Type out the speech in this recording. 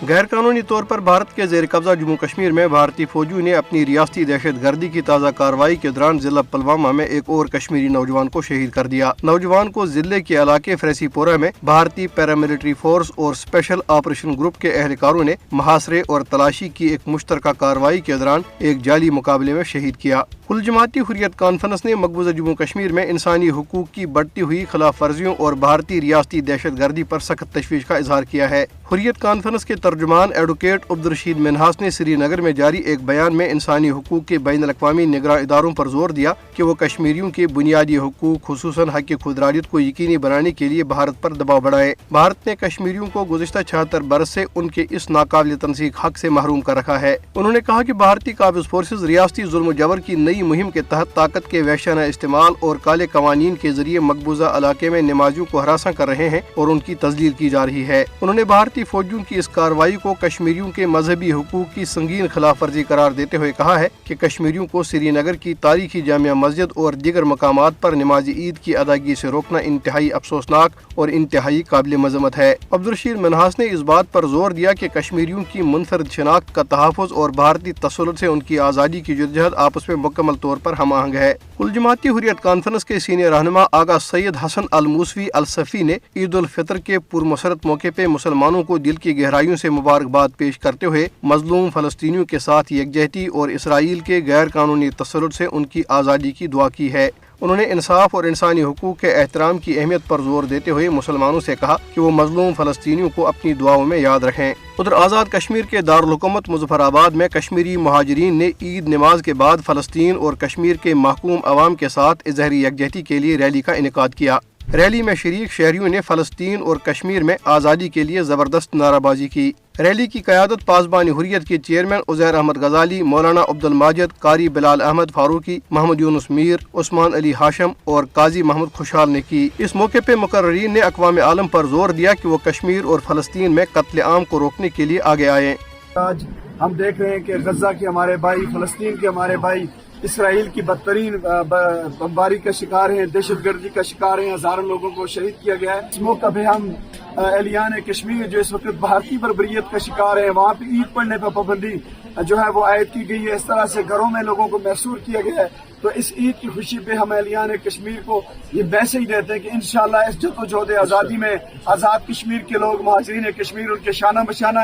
غیر قانونی طور پر بھارت کے زیر قبضہ جموں کشمیر میں بھارتی فوجیوں نے اپنی ریاستی دہشت گردی کی تازہ کارروائی کے دوران ضلع پلوامہ میں ایک اور کشمیری نوجوان کو شہید کر دیا۔ نوجوان کو ضلع کے علاقے فریسی پورہ میں بھارتی پیراملٹری فورس اور اسپیشل آپریشن گروپ کے اہلکاروں نے محاصرے اور تلاشی کی ایک مشترکہ کارروائی کے دوران ایک جعلی مقابلے میں شہید کیا۔ کل جماعتی حریت کانفرنس نے مقبوضہ جموں کشمیر میں انسانی حقوق کی بڑھتی ہوئی خلاف ورزیوں اور بھارتی ریاستی دہشت گردی پر سخت تشویش کا اظہار کیا ہے۔ حریت کانفرنس کے ترجمان ایڈوکیٹ عبدالرشید منہاس نے سری نگر میں جاری ایک بیان میں انسانی حقوق کے بین الاقوامی نگراں اداروں پر زور دیا کہ وہ کشمیریوں کے بنیادی حقوق خصوصاً حق خودارادیت کو یقینی بنانے کے لیے بھارت پر دباؤ بڑھائے۔ بھارت نے کشمیریوں کو گزشتہ 76 برس سے ان کے اس ناقابل تنسیق حق سے محروم کر رکھا ہے۔ انہوں نے کہا کہ بھارتی قابض فورسز ریاستی ظلم و جبر کی نئی مہم کے تحت طاقت کے وحشیانہ استعمال اور کالے قوانین کے ذریعے مقبوضہ علاقے میں نمازیوں کو ہراساں کر رہے ہیں اور ان کی تذلیل کی جا رہی ہے۔ انہوں نے بھارتی فوجیوں کی اس کارروائی کو کشمیریوں کے مذہبی حقوق کی سنگین خلاف ورزی قرار دیتے ہوئے کہا ہے کہ کشمیریوں کو سری نگر کی تاریخی جامع مسجد اور دیگر مقامات پر نماز عید کی ادائیگی سے روکنا انتہائی افسوسناک اور انتہائی قابل مذمت ہے۔ عبدالرشید منہاس نے اس بات پر زور دیا کہ کشمیریوں کی منفرد شناخت کا تحفظ اور بھارتی تسلط سے ان کی آزادی کی جدوجہد آپس میں مکمل طور پر ہم آہنگ ہے۔ کل جماعتی حریت کانفرنس کے سینئر رہنما آغا سید حسن الموسوی الصفی نے عید الفطر کے پرمسرت موقع پہ مسلمانوں کو دل کی گہرائیوں سے مبارکباد پیش کرتے ہوئے مظلوم فلسطینیوں کے ساتھ یکجہتی اور اسرائیل کے غیر قانونی تسلط سے ان کی آزادی کی دعا کی ہے۔ انہوں نے انصاف اور انسانی حقوق کے احترام کی اہمیت پر زور دیتے ہوئے مسلمانوں سے کہا کہ وہ مظلوم فلسطینیوں کو اپنی دعاؤں میں یاد رکھیں۔ ادھر آزاد کشمیر کے دارالحکومت مظفر آباد میں کشمیری مہاجرین نے عید نماز کے بعد فلسطین اور کشمیر کے محکوم عوام کے ساتھ ظہری یکجہتی کے لیے ریلی کا انعقاد کیا۔ ریلی میں شریک شہریوں نے فلسطین اور کشمیر میں آزادی کے لیے زبردست نعرہ بازی کی۔ ریلی کی قیادت پاسبان حریت کے چیئرمین عزیر احمد غزالی، مولانا عبدالماجد، قاری بلال احمد فاروقی، محمد یونس میر، عثمان علی ہاشم اور قاضی محمد خوشحال نے کی۔ اس موقع پہ مقررین نے اقوام عالم پر زور دیا کہ وہ کشمیر اور فلسطین میں قتل عام کو روکنے کے لیے آگے آئیں۔ آج ہم دیکھ رہے ہیں کہ غزہ کے ہمارے بھائی، فلسطین کے ہمارے بھائی اسرائیل کی بدترین بمباری کا شکار ہیں، دہشت گردی کا شکار ہیں، ہزاروں لوگوں کو شہید کیا گیا ہے۔ اس موقع پہ ہم اہلیان کشمیر جو اس وقت بھارتی بربریت کا شکار ہیں، وہاں پہ عید پڑھنے پہ پابندی جو ہے وہ عائد کی گئی ہے، اس طرح سے گھروں میں لوگوں کو محصور کیا گیا ہے۔ تو اس عید کی خوشی پہ ہم اہلیان کشمیر کو یہ میسج دیتے ہیں کہ انشاءاللہ اس جدوجہد آزادی میں آزاد کشمیر کے لوگ، مہاجرین کشمیر، ان کے شانہ بشانہ